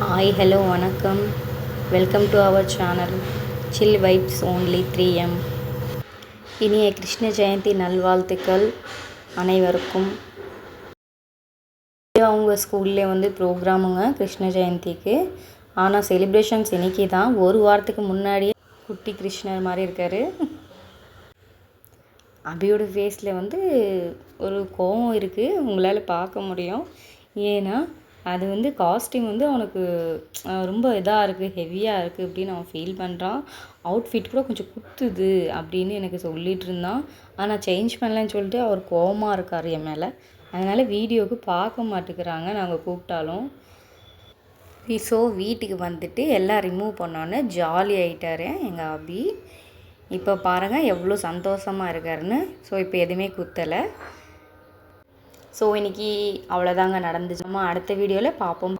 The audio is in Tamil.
ஹாய் ஹலோ வணக்கம். Welcome to our channel chill vibes only 3M. இனிய கிருஷ்ண ஜெயந்தி நல்வாழ்த்துக்கள் அனைவருக்கும். அவங்க ஸ்கூல்லே ப்ரோக்ராமுங்க கிருஷ்ண ஜெயந்திக்கு. ஆனால் செலிப்ரேஷன்ஸ் இன்றைக்கி தான். ஒரு வாரத்துக்கு முன்னாடியே குட்டி கிருஷ்ணர் மாதிரி இருக்கார். அபியோட ஃபேஸில் ஒரு கோவம் இருக்குது, உங்களால் பார்க்க முடியும். ஏன்னா அது காஸ்டியூம் அவனுக்கு ரொம்ப இதாக இருக்குது, ஹெவியாக இருக்குது அப்படின்னு அவன் ஃபீல் பண்ணுறான். அவுட்ஃபிட் கூட கொஞ்சம் குத்துது அப்படின்னு எனக்கு சொல்லிகிட்டு இருந்தான். ஆனால் சேஞ்ச் பண்ணலன்னு சொல்லிட்டு அவர் கோவமாக இருக்கார் என் மேலே. அதனால் வீடியோவுக்கு பார்க்க மாட்டேங்கிறாங்க நாங்கள் கூப்பிட்டாலும். ஸோ வீட்டுக்கு வந்துட்டு எல்லாம் ரிமூவ் பண்ணோன்னே ஜாலி ஆகிட்டார் எங்கள் அபி. இப்போ பாருங்கள் எவ்வளோ சந்தோஷமாக இருக்காருன்னு. ஸோ இப்போ எதுவுமே குத்தலை. ஸோ இன்றைக்கி அவ்வளோதாங்க நடந்துச்சு. அடுத்த வீடியோவில் பார்ப்போம்.